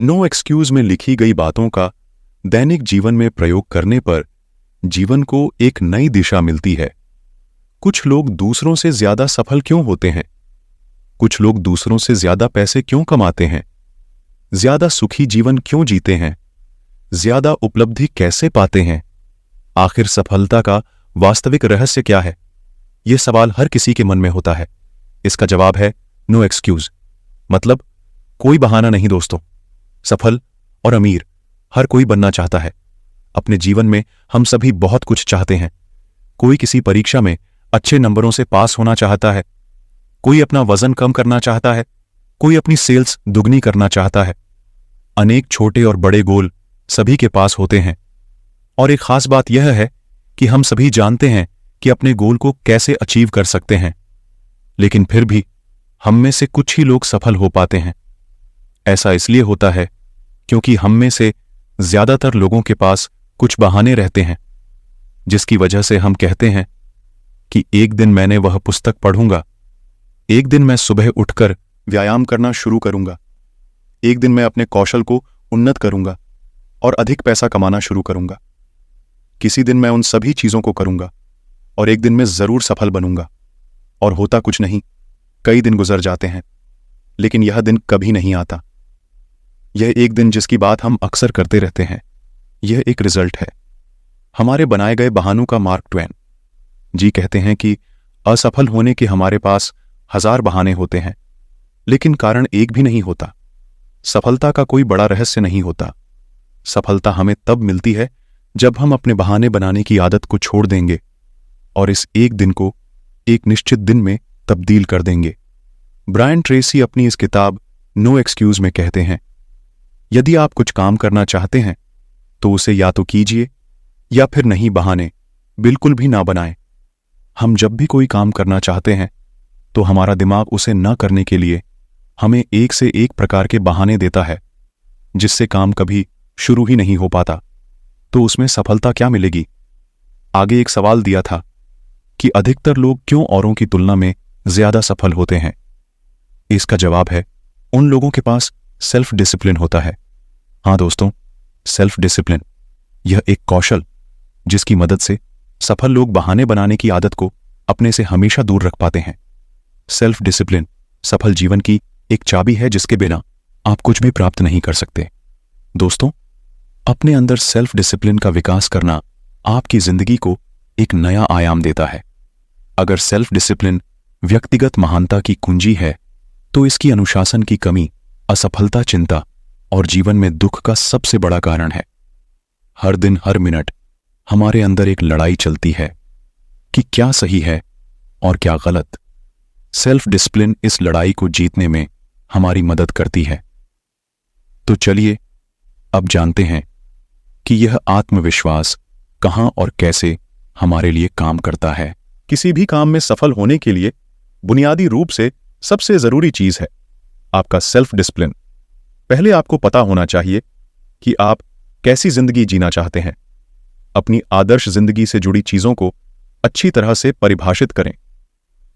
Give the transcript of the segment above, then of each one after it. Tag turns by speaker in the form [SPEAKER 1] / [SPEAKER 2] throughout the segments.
[SPEAKER 1] No excuse में लिखी गई बातों का दैनिक जीवन में प्रयोग करने पर जीवन को एक नई दिशा मिलती है। कुछ लोग दूसरों से ज्यादा सफल क्यों होते हैं? कुछ लोग दूसरों से ज्यादा पैसे क्यों कमाते हैं? ज्यादा सुखी जीवन क्यों जीते हैं? ज्यादा उपलब्धि कैसे पाते हैं? आखिर सफलता का वास्तविक रहस्य क्या है? यह सवाल हर किसी के मन में होता है। इसका जवाब है नो एक्सक्यूज, मतलब कोई बहाना नहीं दोस्तों। सफल और अमीर हर कोई बनना चाहता है। अपने जीवन में हम सभी बहुत कुछ चाहते हैं। कोई किसी परीक्षा में अच्छे नंबरों से पास होना चाहता है, कोई अपना वजन कम करना चाहता है, कोई अपनी सेल्स दुगनी करना चाहता है। अनेक छोटे और बड़े गोल सभी के पास होते हैं। और एक खास बात यह है कि हम सभी जानते हैं कि अपने गोल को कैसे अचीव कर सकते हैं, लेकिन फिर भी हम में से कुछ ही लोग सफल हो पाते हैं। ऐसा इसलिए होता है क्योंकि हम में से ज्यादातर लोगों के पास कुछ बहाने रहते हैं, जिसकी वजह से हम कहते हैं कि एक दिन मैंने वह पुस्तक पढ़ूंगा, एक दिन मैं सुबह उठकर व्यायाम करना शुरू करूंगा, एक दिन मैं अपने कौशल को उन्नत करूंगा और अधिक पैसा कमाना शुरू करूंगा, किसी दिन मैं उन सभी चीजों को करूंगा और एक दिन मैं जरूर सफल बनूंगा। और होता कुछ नहीं, कई दिन गुजर जाते हैं, लेकिन यह दिन कभी नहीं आता। यह एक दिन जिसकी बात हम अक्सर करते रहते हैं, यह एक रिजल्ट है हमारे बनाए गए बहानों का। मार्क ट्वेन जी कहते हैं कि असफल होने के हमारे पास 1000 बहाने होते हैं, लेकिन कारण एक भी नहीं होता। सफलता का कोई बड़ा रहस्य नहीं होता। सफलता हमें तब मिलती है जब हम अपने बहाने बनाने की आदत को छोड़ देंगे और इस एक दिन को एक निश्चित दिन में तब्दील कर देंगे। ब्रायन ट्रेसी अपनी इस किताब नो एक्सक्यूज में कहते हैं, यदि आप कुछ काम करना चाहते हैं तो उसे या तो कीजिए या फिर नहीं, बहाने बिल्कुल भी ना बनाएं। हम जब भी कोई काम करना चाहते हैं तो हमारा दिमाग उसे न करने के लिए हमें एक से एक प्रकार के बहाने देता है, जिससे काम कभी शुरू ही नहीं हो पाता। तो उसमें सफलता क्या मिलेगी? आगे एक सवाल दिया था कि अधिकतर लोग क्यों औरों की तुलना में ज्यादा सफल होते हैं। इसका जवाब है उन लोगों के पास सेल्फ डिसिप्लिन होता है। हाँ दोस्तों, सेल्फ डिसिप्लिन यह एक कौशल जिसकी मदद से सफल लोग बहाने बनाने की आदत को अपने से हमेशा दूर रख पाते हैं। सेल्फ डिसिप्लिन सफल जीवन की एक चाबी है जिसके बिना आप कुछ भी प्राप्त नहीं कर सकते। दोस्तों, अपने अंदर सेल्फ डिसिप्लिन का विकास करना आपकी जिंदगी को एक नया आयाम देता है। अगर सेल्फ डिसिप्लिन व्यक्तिगत महानता की कुंजी है, तो इसकी अनुशासन की कमी असफलता, चिंता और जीवन में दुख का सबसे बड़ा कारण है। हर दिन हर मिनट हमारे अंदर एक लड़ाई चलती है कि क्या सही है और क्या गलत। सेल्फ डिसिप्लिन इस लड़ाई को जीतने में हमारी मदद करती है। तो चलिए अब जानते हैं कि यह आत्मविश्वास कहां और कैसे हमारे लिए काम करता है। किसी भी काम में सफल होने के लिए बुनियादी रूप से सबसे जरूरी चीज है आपका सेल्फ डिसिप्लिन। पहले आपको पता होना चाहिए कि आप कैसी जिंदगी जीना चाहते हैं। अपनी आदर्श जिंदगी से जुड़ी चीजों को अच्छी तरह से परिभाषित करें।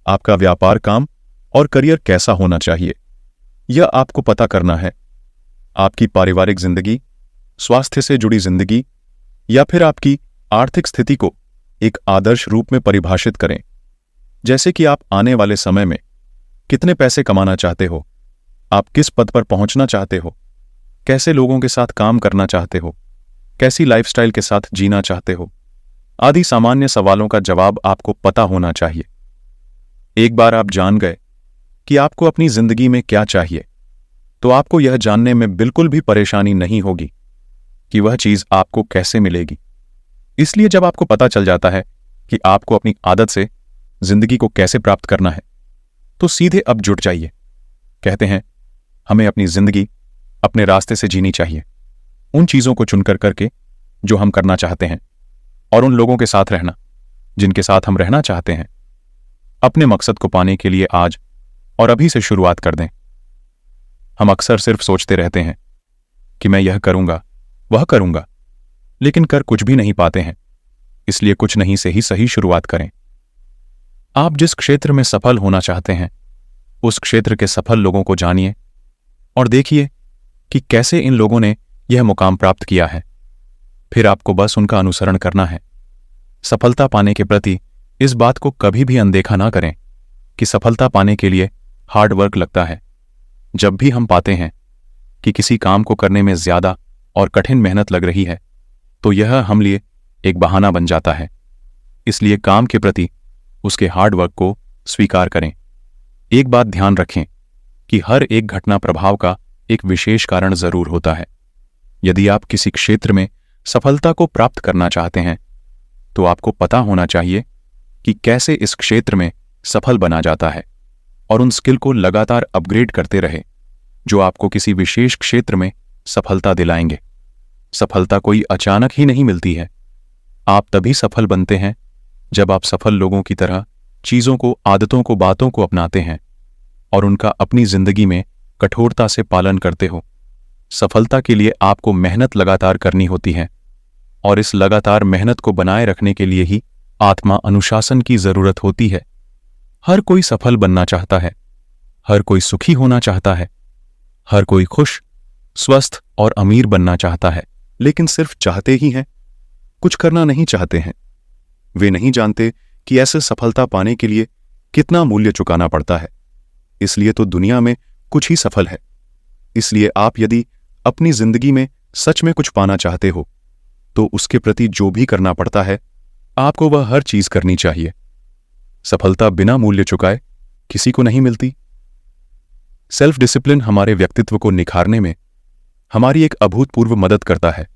[SPEAKER 1] आपका व्यापार, काम और करियर कैसा होना चाहिए, यह आपको पता करना है। आपकी पारिवारिक जिंदगी, स्वास्थ्य से जुड़ी जिंदगी या फिर आपकी आर्थिक स्थिति को एक आदर्श रूप में परिभाषित करें। जैसे कि आप आने वाले समय में कितने पैसे कमाना चाहते हो, आप किस पद पर पहुंचना चाहते हो, कैसे लोगों के साथ काम करना चाहते हो, कैसी लाइफस्टाइल के साथ जीना चाहते हो, आदि सामान्य सवालों का जवाब आपको पता होना चाहिए। एक बार आप जान गए कि आपको अपनी जिंदगी में क्या चाहिए, तो आपको यह जानने में बिल्कुल भी परेशानी नहीं होगी कि वह चीज आपको कैसे मिलेगी। इसलिए जब आपको पता चल जाता है कि आपको अपनी आदत से जिंदगी को कैसे प्राप्त करना है, तो सीधे अब जुट जाइए। कहते हैं हमें अपनी जिंदगी अपने रास्ते से जीनी चाहिए, उन चीजों को चुनकर करके जो हम करना चाहते हैं, और उन लोगों के साथ रहना जिनके साथ हम रहना चाहते हैं। अपने मकसद को पाने के लिए आज और अभी से शुरुआत कर दें। हम अक्सर सिर्फ सोचते रहते हैं कि मैं यह करूंगा, वह करूंगा, लेकिन कर कुछ भी नहीं पाते हैं। इसलिए कुछ नहीं से ही सही शुरुआत करें। आप जिस क्षेत्र में सफल होना चाहते हैं, उस क्षेत्र के सफल लोगों को जानिए और देखिए कि कैसे इन लोगों ने यह मुकाम प्राप्त किया है। फिर आपको बस उनका अनुसरण करना है। सफलता पाने के प्रति इस बात को कभी भी अनदेखा ना करें कि सफलता पाने के लिए हार्ड वर्क लगता है। जब भी हम पाते हैं कि किसी काम को करने में ज्यादा और कठिन मेहनत लग रही है, तो यह हम लिए एक बहाना बन जाता है। इसलिए काम के प्रति उसके हार्ड वर्क को स्वीकार करें। एक बात ध्यान रखें कि हर एक घटना प्रभाव का एक विशेष कारण जरूर होता है। यदि आप किसी क्षेत्र में सफलता को प्राप्त करना चाहते हैं, तो आपको पता होना चाहिए कि कैसे इस क्षेत्र में सफल बना जाता है और उन स्किल को लगातार अपग्रेड करते रहे जो आपको किसी विशेष क्षेत्र में सफलता दिलाएंगे। सफलता कोई अचानक ही नहीं मिलती है। आप तभी सफल बनते हैं जब आप सफल लोगों की तरह चीजों को, आदतों को, बातों को अपनाते हैं और उनका अपनी जिंदगी में कठोरता से पालन करते हो। सफलता के लिए आपको मेहनत लगातार करनी होती है और इस लगातार मेहनत को बनाए रखने के लिए ही आत्मा अनुशासन की जरूरत होती है। हर कोई सफल बनना चाहता है, हर कोई सुखी होना चाहता है, हर कोई खुश, स्वस्थ और अमीर बनना चाहता है, लेकिन सिर्फ चाहते ही हैं, कुछ करना नहीं चाहते हैं। वे नहीं जानते कि ऐसे सफलता पाने के लिए कितना मूल्य चुकाना पड़ता है। इसलिए तो दुनिया में कुछ ही सफल है। इसलिए आप यदि अपनी जिंदगी में सच में कुछ पाना चाहते हो, तो उसके प्रति जो भी करना पड़ता है, आपको वह हर चीज करनी चाहिए। सफलता बिना मूल्य चुकाए किसी को नहीं मिलती। सेल्फ डिसिप्लिन हमारे व्यक्तित्व को निखारने में हमारी एक अभूतपूर्व मदद करता है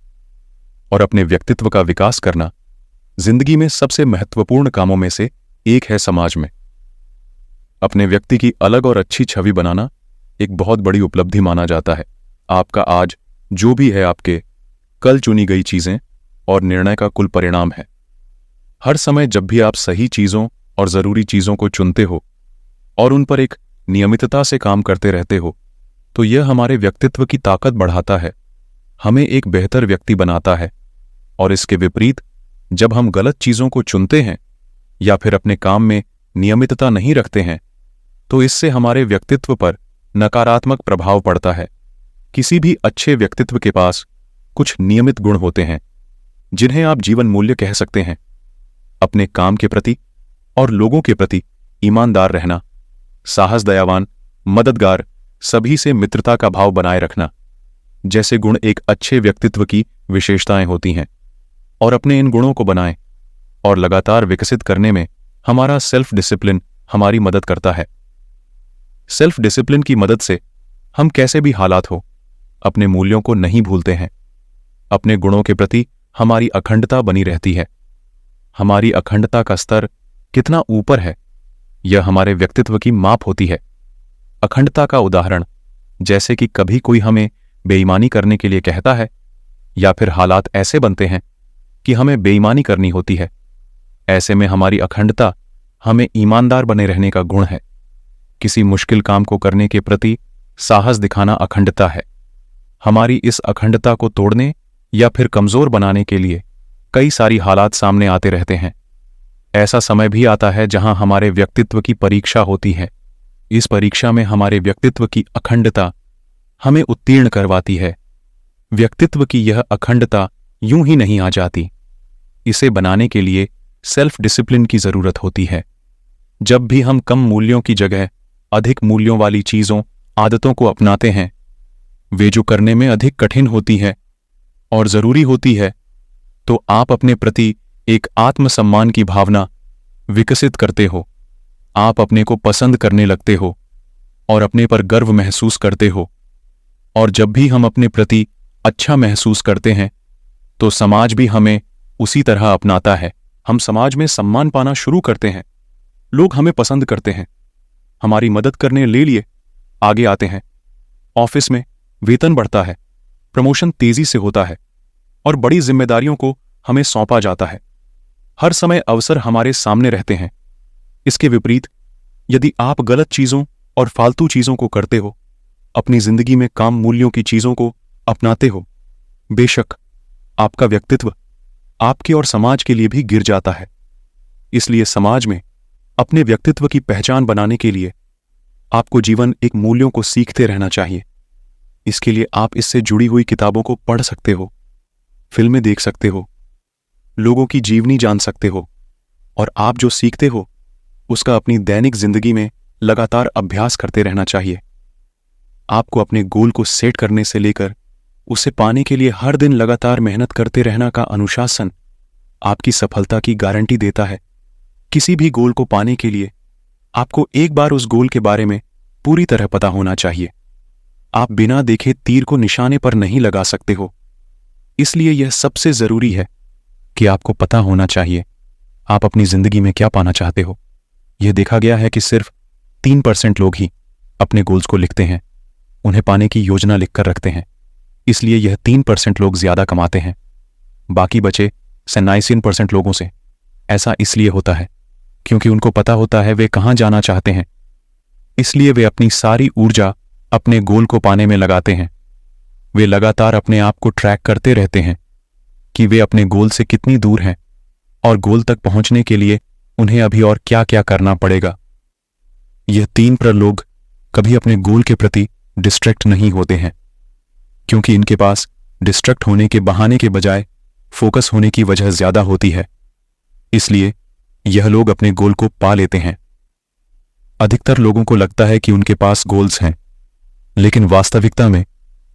[SPEAKER 1] और अपने व्यक्तित्व का विकास करना जिंदगी में सबसे महत्वपूर्ण कामों में से एक है। समाज में अपने व्यक्ति की अलग और अच्छी छवि बनाना एक बहुत बड़ी उपलब्धि माना जाता है। आपका आज जो भी है आपके कल चुनी गई चीजें और निर्णय का कुल परिणाम है। हर समय जब भी आप सही चीजों और जरूरी चीजों को चुनते हो और उन पर एक नियमितता से काम करते रहते हो, तो यह हमारे व्यक्तित्व की ताकत बढ़ाता है, हमें एक बेहतर व्यक्ति बनाता है। और इसके विपरीत जब हम गलत चीजों को चुनते हैं या फिर अपने काम में नियमितता नहीं रखते हैं, तो इससे हमारे व्यक्तित्व पर नकारात्मक प्रभाव पड़ता है। किसी भी अच्छे व्यक्तित्व के पास कुछ नियमित गुण होते हैं जिन्हें आप जीवन मूल्य कह सकते हैं। अपने काम के प्रति और लोगों के प्रति ईमानदार रहना, साहस, दयावान, मददगार, सभी से मित्रता का भाव बनाए रखना जैसे गुण एक अच्छे व्यक्तित्व की विशेषताएं होती हैं। और अपने इन गुणों को बनाएं और लगातार विकसित करने में हमारा सेल्फ डिसिप्लिन हमारी मदद करता है। सेल्फ डिसिप्लिन की मदद से हम कैसे भी हालात हो अपने मूल्यों को नहीं भूलते हैं। अपने गुणों के प्रति हमारी अखंडता बनी रहती है। हमारी अखंडता का स्तर कितना ऊपर है, यह हमारे व्यक्तित्व की माप होती है। अखंडता का उदाहरण जैसे कि कभी कोई हमें बेईमानी करने के लिए कहता है या फिर हालात ऐसे बनते हैं कि हमें बेईमानी करनी होती है। ऐसे में हमारी अखंडता हमें ईमानदार बने रहने का गुण है। किसी मुश्किल काम को करने के प्रति साहस दिखाना अखंडता है। हमारी इस अखंडता को तोड़ने या फिर कमजोर बनाने के लिए कई सारी हालात सामने आते रहते हैं। ऐसा समय भी आता है जहां हमारे व्यक्तित्व की परीक्षा होती है। इस परीक्षा में हमारे व्यक्तित्व की अखंडता हमें उत्तीर्ण करवाती है। व्यक्तित्व की यह अखंडता यूं ही नहीं आ जाती। इसे बनाने के लिए सेल्फ डिसिप्लिन की जरूरत होती है। जब भी हम कम मूल्यों की जगह अधिक मूल्यों वाली चीजों, आदतों को अपनाते हैं, वे जो करने में अधिक कठिन होती है और जरूरी होती है, तो आप अपने प्रति एक आत्मसम्मान की भावना विकसित करते हो। आप अपने को पसंद करने लगते हो और अपने पर गर्व महसूस करते हो। और जब भी हम अपने प्रति अच्छा महसूस करते हैं, तो समाज भी हमें उसी तरह अपनाता है। हम समाज में सम्मान पाना शुरू करते हैं। लोग हमें पसंद करते हैं, हमारी मदद करने ले लिए आगे आते हैं। ऑफिस में वेतन बढ़ता है, प्रमोशन तेजी से होता है और बड़ी जिम्मेदारियों को हमें सौंपा जाता है। हर समय अवसर हमारे सामने रहते हैं। इसके विपरीत यदि आप गलत चीजों और फालतू चीजों को करते हो, अपनी जिंदगी में काम मूल्यों की चीजों को अपनाते हो, बेशक आपका व्यक्तित्व आपके और समाज के लिए भी गिर जाता है। इसलिए समाज में अपने व्यक्तित्व की पहचान बनाने के लिए आपको जीवन एक मूल्यों को सीखते रहना चाहिए। इसके लिए आप इससे जुड़ी हुई किताबों को पढ़ सकते हो, फिल्में देख सकते हो, लोगों की जीवनी जान सकते हो, और आप जो सीखते हो उसका अपनी दैनिक जिंदगी में लगातार अभ्यास करते रहना चाहिए। आपको अपने गोल को सेट करने से लेकर उसे पाने के लिए हर दिन लगातार मेहनत करते रहना का अनुशासन आपकी सफलता की गारंटी देता है। किसी भी गोल को पाने के लिए आपको एक बार उस गोल के बारे में पूरी तरह पता होना चाहिए। आप बिना देखे तीर को निशाने पर नहीं लगा सकते हो, इसलिए यह सबसे जरूरी है कि आपको पता होना चाहिए आप अपनी जिंदगी में क्या पाना चाहते हो। यह देखा गया है कि सिर्फ 3% लोग ही अपने गोल्स को लिखते हैं, उन्हें पाने की योजना लिखकर रखते हैं, इसलिए यह 3% लोग ज्यादा कमाते हैं। बाकी बचे 99% लोगों से ऐसा इसलिए होता है क्योंकि उनको पता होता है वे कहां जाना चाहते हैं, इसलिए वे अपनी सारी ऊर्जा अपने गोल को पाने में लगाते हैं। वे लगातार अपने आप को ट्रैक करते रहते हैं कि वे अपने गोल से कितनी दूर हैं और गोल तक पहुंचने के लिए उन्हें अभी और क्या क्या करना पड़ेगा। यह 3% लोग कभी अपने गोल के प्रति डिस्ट्रैक्ट नहीं होते हैं क्योंकि इनके पास डिस्ट्रैक्ट होने के बहाने के बजाय फोकस होने की वजह ज्यादा होती है, इसलिए यह लोग अपने गोल को पा लेते हैं। अधिकतर लोगों को लगता है कि उनके पास गोल्स हैं, लेकिन वास्तविकता में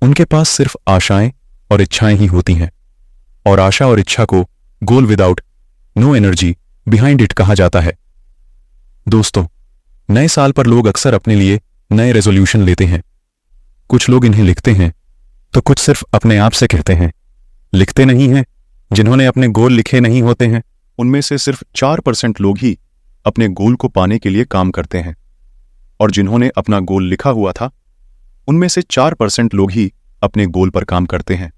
[SPEAKER 1] उनके पास सिर्फ आशाएं और इच्छाएं ही होती हैं, और आशा और इच्छा को goal without no energy behind it कहा जाता है। दोस्तों, नए साल पर लोग अक्सर अपने लिए नए रेजोल्यूशन लेते हैं। कुछ लोग इन्हें लिखते हैं तो कुछ सिर्फ अपने आप से कहते हैं। लिखते नहीं हैं। जिन्होंने अपने गोल लिखे नहीं होते हैं उनमें से सिर्फ 4% लोग ही अपने गोल को पाने के लिए काम करते हैं, और जिन्होंने अपना गोल लिखा हुआ था उनमें से 4% लोग ही अपने गोल पर काम करते हैं।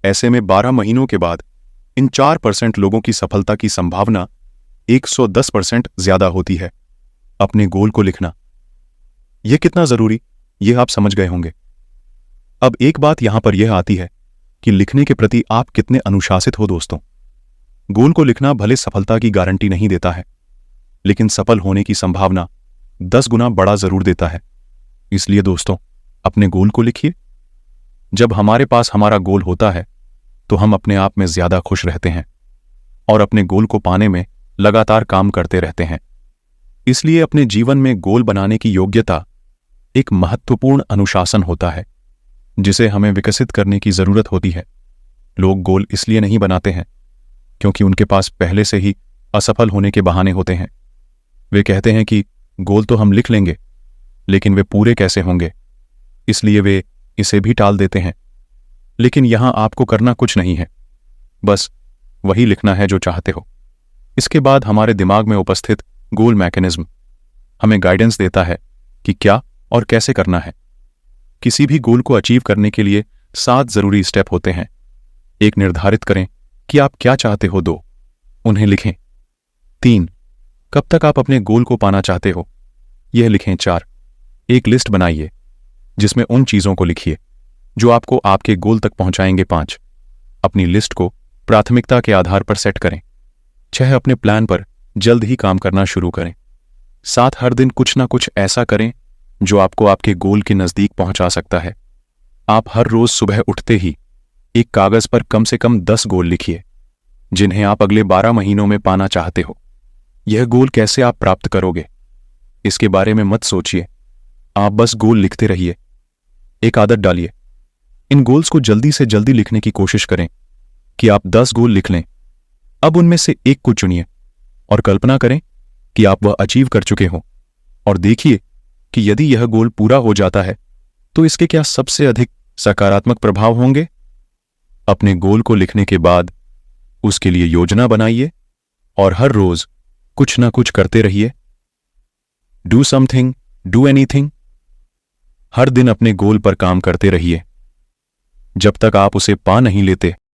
[SPEAKER 1] ऐसे में 12 महीनों के बाद इन 4% लोगों की सफलता की संभावना 110% ज्यादा होती है। अपने गोल को लिखना, यह कितना जरूरी, यह आप समझ गए होंगे। अब एक बात यहां पर यह आती है कि लिखने के प्रति आप कितने अनुशासित हो। दोस्तों, गोल को लिखना भले सफलता की गारंटी नहीं देता है, लेकिन सफल होने की संभावना 10 गुना बड़ा जरूर देता है। इसलिए दोस्तों, अपने गोल को लिखिए। जब हमारे पास हमारा गोल होता है तो हम अपने आप में ज्यादा खुश रहते हैं और अपने गोल को पाने में लगातार काम करते रहते हैं। इसलिए अपने जीवन में गोल बनाने की योग्यता एक महत्वपूर्ण अनुशासन होता है जिसे हमें विकसित करने की जरूरत होती है। लोग गोल इसलिए नहीं बनाते हैं क्योंकि उनके पास पहले से ही असफल होने के बहाने होते हैं। वे कहते हैं कि गोल तो हम लिख लेंगे, लेकिन वे पूरे कैसे होंगे, इसलिए वे इसे भी टाल देते हैं। लेकिन यहां आपको करना कुछ नहीं है, बस वही लिखना है जो चाहते हो। इसके बाद हमारे दिमाग में उपस्थित गोल मैकेनिज्म हमें गाइडेंस देता है कि क्या और कैसे करना है। किसी भी गोल को अचीव करने के लिए 7 जरूरी स्टेप होते हैं। 1, निर्धारित करें कि आप क्या चाहते हो। 2, उन्हें लिखें। 3, कब तक आप अपने गोल को पाना चाहते हो, यह लिखें। 4, एक लिस्ट बनाइए जिसमें उन चीजों को लिखिए जो आपको आपके गोल तक पहुंचाएंगे। 5, अपनी लिस्ट को प्राथमिकता के आधार पर सेट करें। 6, अपने प्लान पर जल्द ही काम करना शुरू करें। 7, हर दिन कुछ ना कुछ ऐसा करें जो आपको आपके गोल के नजदीक पहुंचा सकता है। आप हर रोज सुबह उठते ही एक कागज पर कम से कम 10 गोल लिखिए जिन्हें आप अगले 12 महीनों में पाना चाहते हो। यह गोल कैसे आप प्राप्त करोगे, इसके बारे में मत सोचिए, आप बस गोल लिखते रहिए। एक आदत डालिए, इन गोल्स को जल्दी से जल्दी लिखने की कोशिश करें कि आप 10 गोल लिख लें। अब उनमें से एक को चुनिए और कल्पना करें कि आप वह अचीव कर चुके हो, और देखिए कि यदि यह गोल पूरा हो जाता है तो इसके क्या सबसे अधिक सकारात्मक प्रभाव होंगे। अपने गोल को लिखने के बाद उसके लिए योजना बनाइए और हर रोज कुछ ना कुछ करते रहिए। Do something, do anything. हर दिन अपने गोल पर काम करते रहिए जब तक आप उसे पा नहीं लेते।